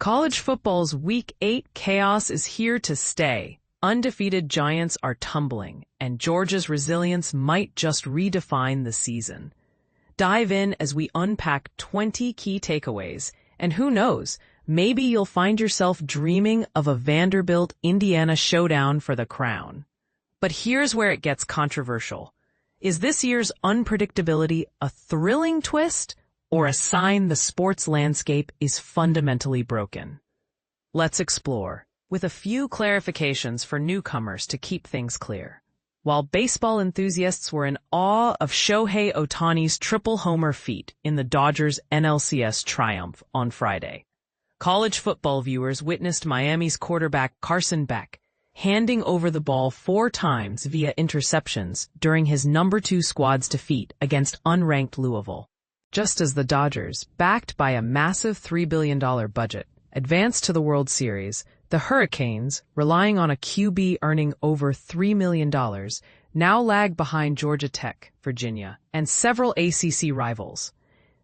College football's Week 8 chaos is here to stay. Undefeated giants are tumbling, and Georgia's resilience might just redefine the season. Dive in as we unpack 20 key takeaways, and who knows, maybe you'll find yourself dreaming of a Vanderbilt-Indiana showdown for the crown. But here's where it gets controversial. Is this year's unpredictability a thrilling twist, or a sign the sports landscape is fundamentally broken? Let's explore, with a few clarifications for newcomers to keep things clear. While baseball enthusiasts were in awe of Shohei Ohtani's triple homer feat in the Dodgers' NLCS triumph on Friday, college football viewers witnessed Miami's quarterback Carson Beck handing over the ball 4 times via interceptions during his number 2 squad's defeat against unranked Louisville. Just as the Dodgers, backed by a massive $3 billion budget, advanced to the World Series, the Hurricanes, relying on a QB earning over $3 million, now lag behind Georgia Tech, Virginia, and several ACC rivals.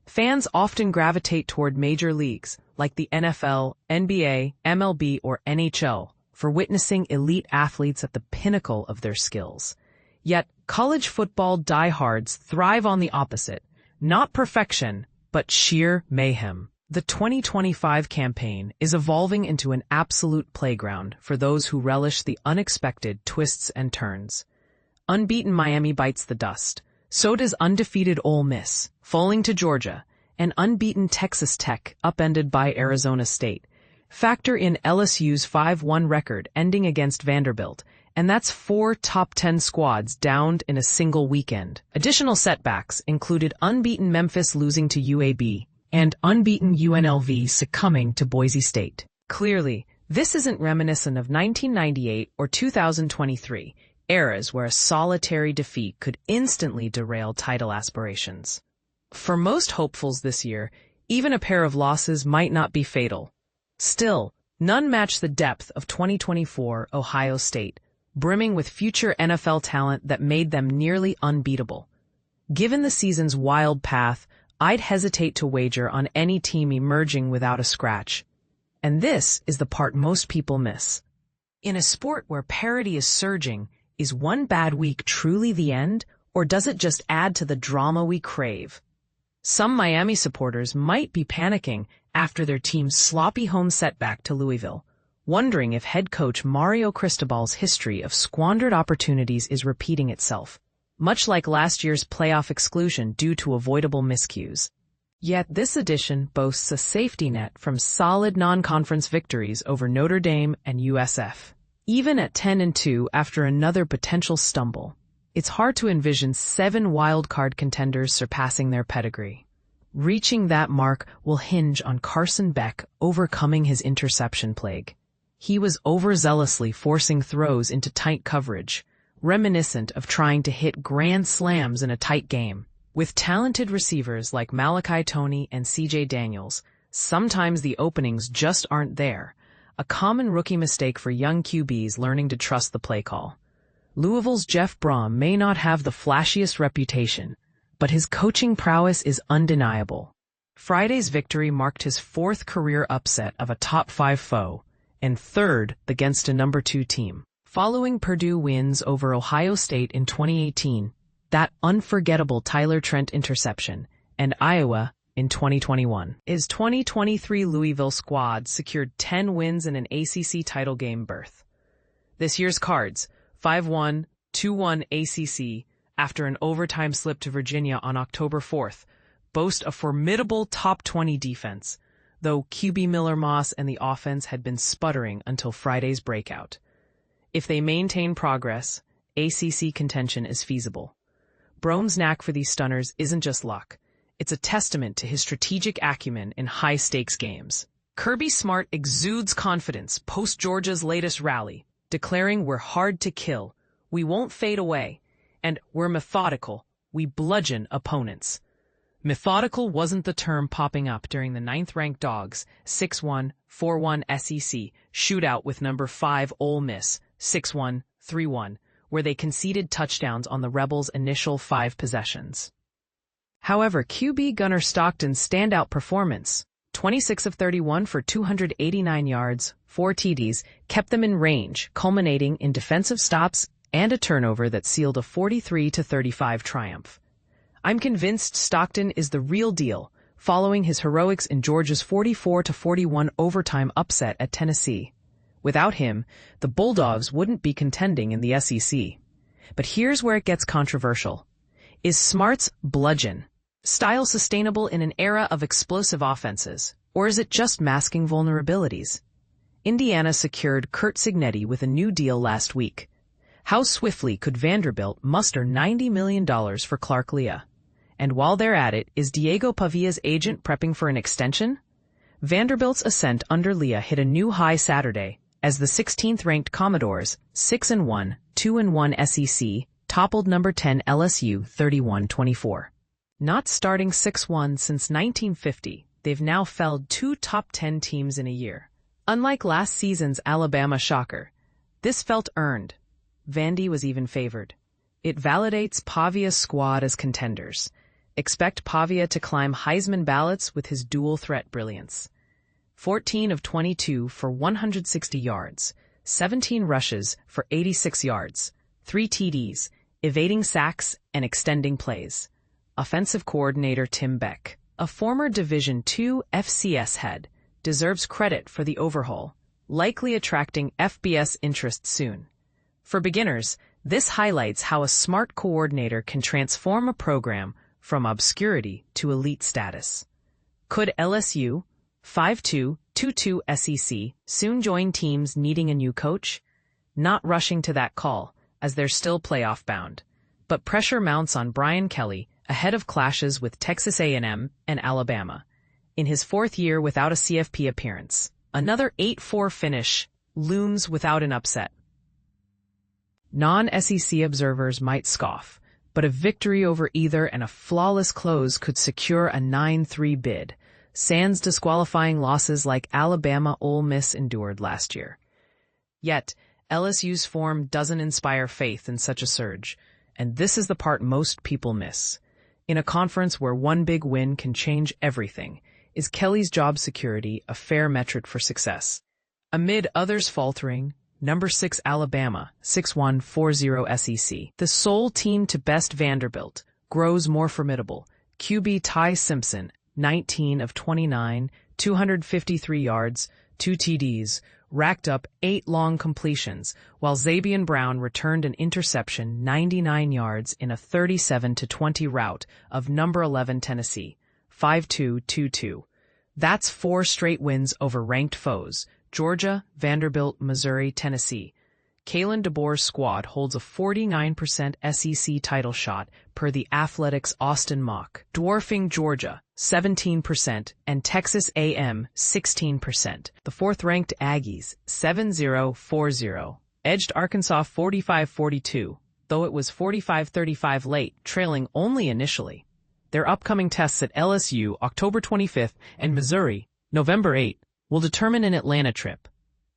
Fans often gravitate toward major leagues like the NFL, NBA, MLB, or NHL for witnessing elite athletes at the pinnacle of their skills. Yet, college football diehards thrive on the opposite. Not perfection, but sheer mayhem. The 2025 campaign is evolving into an absolute playground for those who relish the unexpected twists and turns. Unbeaten Miami bites the dust. So does undefeated Ole Miss, falling to Georgia, and unbeaten Texas Tech, upended by Arizona State. Factor in LSU's 5-1 record ending against Vanderbilt, and that's 4 top 10 squads downed in a single weekend. Additional setbacks included unbeaten Memphis losing to UAB and unbeaten UNLV succumbing to Boise State. Clearly, this isn't reminiscent of 1998 or 2023, eras where a solitary defeat could instantly derail title aspirations. For most hopefuls this year, even a pair of losses might not be fatal. Still, none match the depth of 2024 Ohio State, brimming with future NFL talent that made them nearly unbeatable. Given the season's wild path, I'd hesitate to wager on any team emerging without a scratch. And this is the part most people miss. In a sport where parity is surging, is one bad week truly the end, or does it just add to the drama we crave? Some Miami supporters might be panicking after their team's sloppy home setback to Louisville, wondering if head coach Mario Cristobal's history of squandered opportunities is repeating itself, much like last year's playoff exclusion due to avoidable miscues. Yet this edition boasts a safety net from solid non-conference victories over Notre Dame and USF. Even at 10-2 after another potential stumble, it's hard to envision 7 wildcard contenders surpassing their pedigree. Reaching that mark will hinge on Carson Beck overcoming his interception plague. He was overzealously forcing throws into tight coverage, reminiscent of trying to hit grand slams in a tight game. With talented receivers like Malachi Toney and C.J. Daniels, sometimes the openings just aren't there, a common rookie mistake for young QBs learning to trust the play call. Louisville's Jeff Brohm may not have the flashiest reputation, but his coaching prowess is undeniable. Friday's victory marked his 4th career upset of a top 5 foe, and 3rd against a number 2 team. Following Purdue wins over Ohio State in 2018, that unforgettable Tyler Trent interception, and Iowa in 2021. His 2023 Louisville squad secured 10 wins and an ACC title game berth. This year's Cards, 5-1, 2-1 ACC, after an overtime slip to Virginia on October 4th, boast a formidable top 20 defense, though QB Miller Moss and the offense had been sputtering until Friday's breakout. If they maintain progress, ACC contention is feasible. Brohm's knack for these stunners isn't just luck. It's a testament to his strategic acumen in high-stakes games. Kirby Smart exudes confidence post Georgia's latest rally, declaring we're hard to kill, we won't fade away, and we're methodical, we bludgeon opponents. Methodical wasn't the term popping up during the 9th-ranked Dogs' 6-1, 4-1 SEC shootout with number 5 Ole Miss, 6-1, 3-1, where they conceded touchdowns on the Rebels' initial 5 possessions. However, QB Gunner Stockton's standout performance, 26 of 31 for 289 yards, 4 TDs, kept them in range, culminating in defensive stops and a turnover that sealed a 43-35 triumph. I'm convinced Stockton is the real deal, following his heroics in Georgia's 44-41 overtime upset at Tennessee. Without him, the Bulldogs wouldn't be contending in the SEC. But here's where it gets controversial. Is Smart's bludgeon style sustainable in an era of explosive offenses, or is it just masking vulnerabilities? Indiana secured Curt Cignetti with a new deal last week. How swiftly could Vanderbilt muster $90 million for Clark Lea? And while they're at it, is Diego Pavia's agent prepping for an extension? Vanderbilt's ascent under Lea hit a new high Saturday, as the 16th-ranked Commodores, 6-1, 2-1 SEC, toppled number 10 LSU 31-24. Not starting 6-1 since 1950, they've now felled 2 top 10 teams in a year. Unlike last season's Alabama shocker, this felt earned. Vandy was even favored. It validates Pavia's squad as contenders. Expect Pavia to climb Heisman ballots with his dual-threat brilliance. 14 of 22 for 160 yards, 17 rushes for 86 yards, 3 TDs, evading sacks and extending plays. Offensive coordinator Tim Beck, a former Division II FCS head, deserves credit for the overhaul, likely attracting FBS interest soon. For beginners, this highlights how a smart coordinator can transform a program from obscurity to elite status. Could LSU, 5-2, 2-2 SEC, soon join teams needing a new coach? Not rushing to that call, as they're still playoff-bound. But pressure mounts on Brian Kelly, ahead of clashes with Texas A&M and Alabama. In his 4th year without a CFP appearance, another 8-4 finish looms without an upset. Non-SEC observers might scoff, but a victory over either and a flawless close could secure a 9-3 bid, sans disqualifying losses like Alabama Ole Miss endured last year. Yet, LSU's form doesn't inspire faith in such a surge, and this is the part most people miss. In a conference where one big win can change everything, is Kelly's job security a fair metric for success? Amid others faltering, number 6 Alabama, 6-1, 4-0 SEC, the sole team to best Vanderbilt, grows more formidable. QB Ty Simpson, 19 of 29, 253 yards, 2 TDs, racked up 8 long completions, while Zabian Brown returned an interception 99 yards in a 37-20 rout of number 11 Tennessee, 5-2, 2-2. That's 4 straight wins over ranked foes, Georgia, Vanderbilt, Missouri, Tennessee. Kalen DeBoer's squad holds a 49% SEC title shot per the Athletics Austin mock, dwarfing Georgia, 17%, and Texas A&M, 16%. The 4th-ranked Aggies, 7-0-4-0, edged Arkansas 45-42, though it was 45-35 late, trailing only initially. Their upcoming tests at LSU, October 25th, and Missouri, November 8th, will determine an Atlanta trip.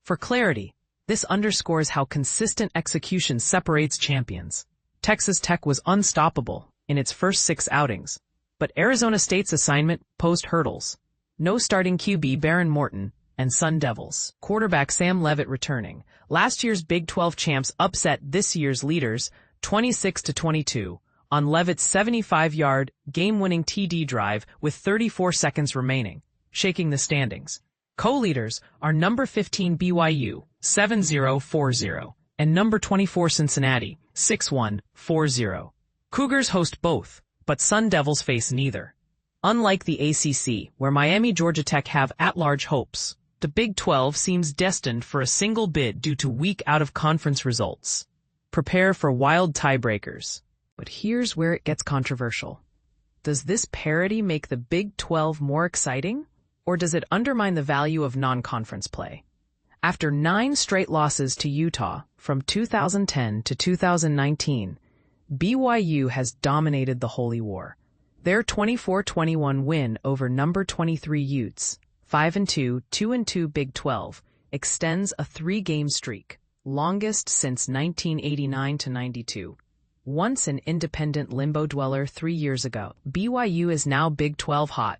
For clarity, this underscores how consistent execution separates champions. Texas Tech was unstoppable in its first 6 outings, but Arizona State's assignment posed hurdles. No starting QB Baron Morton, and Sun Devils quarterback Sam Leavitt returning. Last year's Big 12 champs upset this year's leaders 26-22 on Leavitt's 75-yard, game-winning TD drive with 34 seconds remaining, shaking the standings. Co-leaders are number 15 BYU, 7-0-4-0, and number 24 Cincinnati, 6-1-4-0. Cougars host both, but Sun Devils face neither. Unlike the ACC, where Miami, Georgia Tech have at-large hopes, the Big 12 seems destined for a single bid due to weak out-of-conference results. Prepare for wild tiebreakers. But here's where it gets controversial. Does this parity make the Big 12 more exciting? Or does it undermine the value of non-conference play? After 9 straight losses to Utah from 2010 to 2019, BYU has dominated the Holy War. Their 24-21 win over number 23 Utes, 5-2, 2-2 Big 12, extends a 3-game streak, longest since 1989-92. Once an independent limbo dweller 3 years ago, BYU is now Big 12 hot.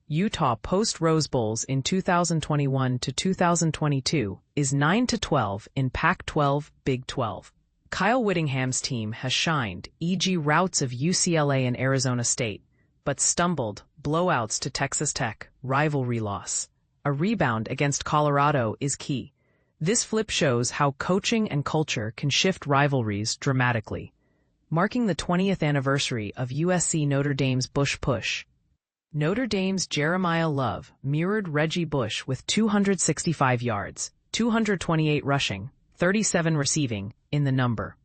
Utah post-Rose Bowls in 2021 to 2022 is 9-12 in Pac-12, Big 12. Kyle Whittingham's team has shined, e.g. routs of UCLA and Arizona State, but stumbled, blowouts to Texas Tech, rivalry loss. A rebound against Colorado is key. This flip shows how coaching and culture can shift rivalries dramatically. Marking the 20th anniversary of USC Notre Dame's Bush Push. Notre Dame's Jeremiah Love mirrored Reggie Bush with 265 yards, 228 rushing, 37 receiving, in the number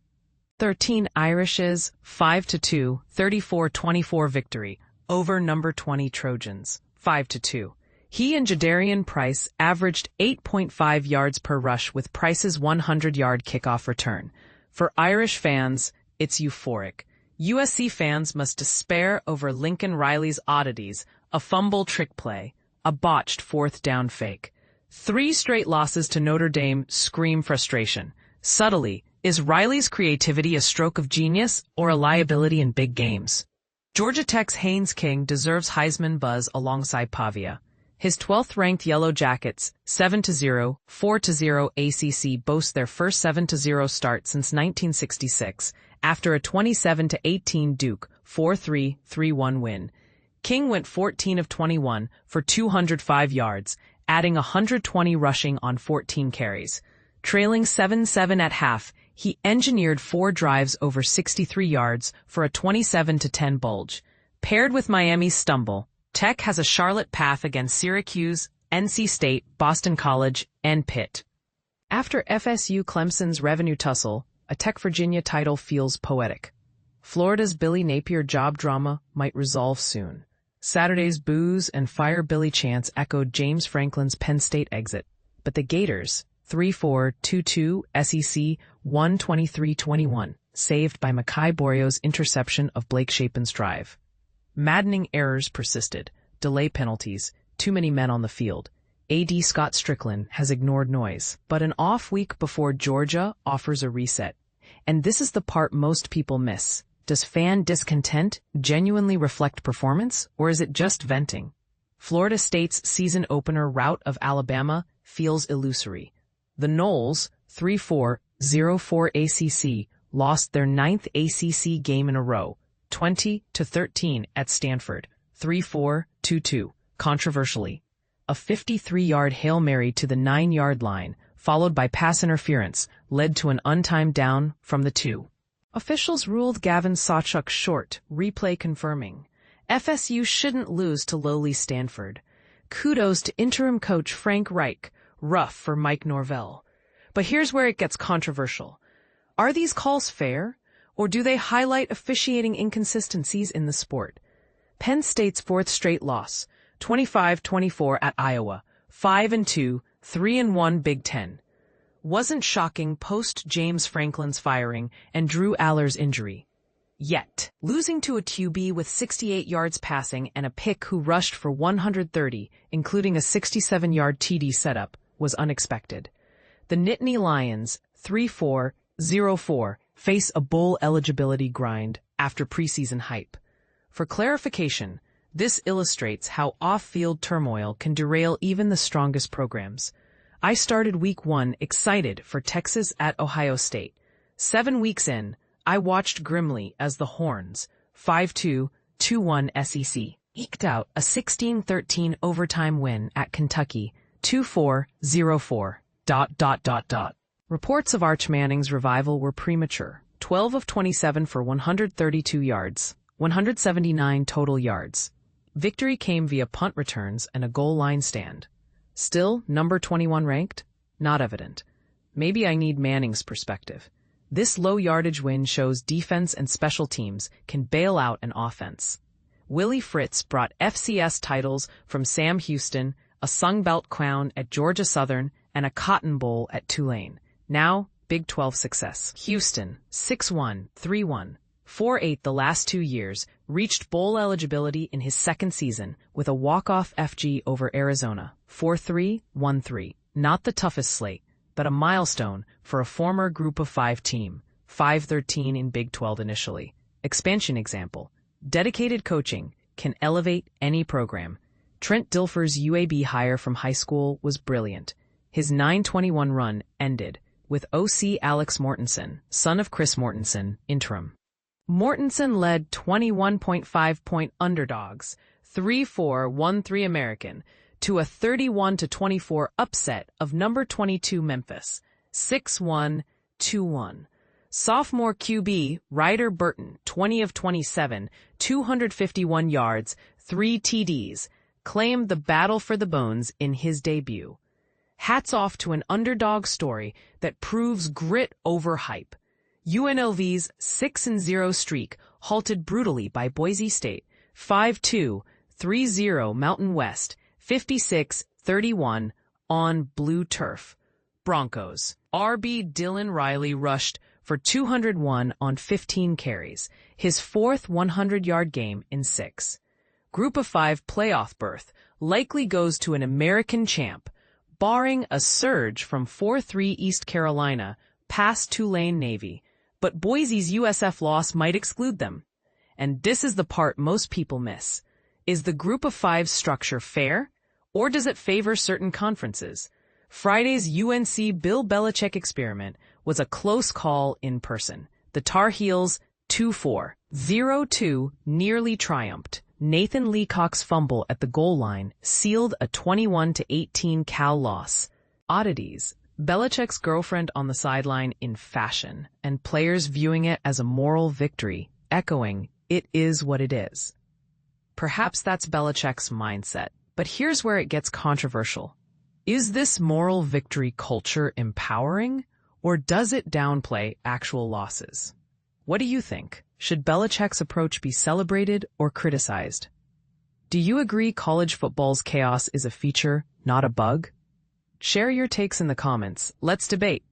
13 Irish's 5-2, 34-24 victory over number 20 Trojans, 5-2. He and Jadarian Price averaged 8.5 yards per rush with Price's 100-yard kickoff return. For Irish fans, it's euphoric. USC fans must despair over Lincoln Riley's oddities, a fumble trick play, a botched fourth down fake. 3 straight losses to Notre Dame scream frustration. Subtly, is Riley's creativity a stroke of genius or a liability in big games? Georgia Tech's Haynes King deserves Heisman buzz alongside Pavia. His 12th-ranked Yellow Jackets, 7-0, 4-0 ACC boast their first 7-0 start since 1966, after a 27-18 Duke 4-3, 3-1 win. King went 14 of 21 for 205 yards, adding 120 rushing on 14 carries. Trailing 7-7 at half, he engineered 4 drives over 63 yards for a 27-10 bulge. Paired with Miami's stumble, Tech has a Charlotte path against Syracuse, NC State, Boston College, and Pitt. After FSU Clemson's revenue tussle, a Tech-Virginia title feels poetic. Florida's Billy Napier job drama might resolve soon. Saturday's booze and fire Billy chants echoed James Franklin's Penn State exit, but the Gators, 3-4, 2-2, SEC, 123-21, saved by Mekhi Borio's interception of Blake Shapen's drive. Maddening errors persisted, delay penalties, too many men on the field. AD Scott Strickland has ignored noise, but an off week before Georgia offers a reset. And this is the part most people miss. Does fan discontent genuinely reflect performance, or is it just venting? Florida State's season opener rout of Alabama feels illusory. The Noles, 3-4, 0-4 ACC, lost their 9th ACC game in a row, 20-13 at Stanford, 3-4, 2-2, controversially. A 53-yard Hail Mary to the 9-yard line, followed by pass interference, led to an untimed down from the 2. Officials ruled Gavin Sawchuk short, replay confirming. FSU shouldn't lose to lowly Stanford. Kudos to interim coach Frank Reich, rough for Mike Norvell. But here's where it gets controversial. Are these calls fair, or do they highlight officiating inconsistencies in the sport? Penn State's 4th straight loss, 25-24 at Iowa, 5-2, 3-1 Big Ten. Wasn't shocking post James Franklin's firing and Drew Aller's injury. Yet, losing to a QB with 68 yards passing and a pick who rushed for 130, including a 67-yard TD setup, was unexpected. The Nittany Lions, 3-4, 0-4, face a bowl eligibility grind after preseason hype. For clarification, this illustrates how off-field turmoil can derail even the strongest programs. I started week 1 excited for Texas at Ohio State. 7 weeks in, I watched grimly as the Horns, 5-2, 2-1 SEC, eked out a 16-13 overtime win at Kentucky, 2-4, 0-4, ... Reports of Arch Manning's revival were premature. 12 of 27 for 132 yards, 179 total yards. Victory came via punt returns and a goal line stand. Still, number 21 ranked? Not evident. Maybe I need Manning's perspective. This low-yardage win shows defense and special teams can bail out an offense. Willie Fritz brought FCS titles from Sam Houston, a Sun Belt crown at Georgia Southern, and a Cotton Bowl at Tulane. Now, Big 12 success. Houston, 6-1, 3-1, 4-8 the last 2 years, reached bowl eligibility in his second season with a walk-off FG over Arizona, 4-3, 1-3. Not the toughest slate, but a milestone for a former Group of 5 team, 5-13 in Big 12 initially. Expansion example. Dedicated coaching can elevate any program. Trent Dilfer's UAB hire from high school was brilliant. His 9-21 run ended with OC Alex Mortensen, son of Chris Mortensen, interim. Mortensen led 21.5-point underdogs, 3-4-1-3 American, to a 31-24 upset of number 22 Memphis, 6-1-2-1. Sophomore QB Ryder Burton, 20 of 27, 251 yards, 3 TDs, claimed the battle for the bones in his debut. Hats off to an underdog story that proves grit over hype. UNLV's 6-0 streak halted brutally by Boise State, 5-2-3-0 Mountain West, 56-31 on blue turf. Broncos. RB Dylan Riley rushed for 201 on 15 carries, his fourth 100-yard game in 6. Group of 5 playoff berth likely goes to an American champ, barring a surge from 4-3 East Carolina past Tulane Navy, but Boise's USF loss might exclude them. And this is the part most people miss. Is the group of 5 structure fair, or does it favor certain conferences? Friday's UNC Bill Belichick experiment was a close call in person. The Tar Heels 2-4-0-2 nearly triumphed. Nathan Leacock's fumble at the goal line sealed a 21-18 Cal loss. Oddities. Belichick's girlfriend on the sideline in fashion, and players viewing it as a moral victory, echoing, "It is what it is." Perhaps that's Belichick's mindset, but here's where it gets controversial. Is this moral victory culture empowering, or does it downplay actual losses? What do you think? Should Belichick's approach be celebrated or criticized? Do you agree college football's chaos is a feature, not a bug? Share your takes in the comments. Let's debate.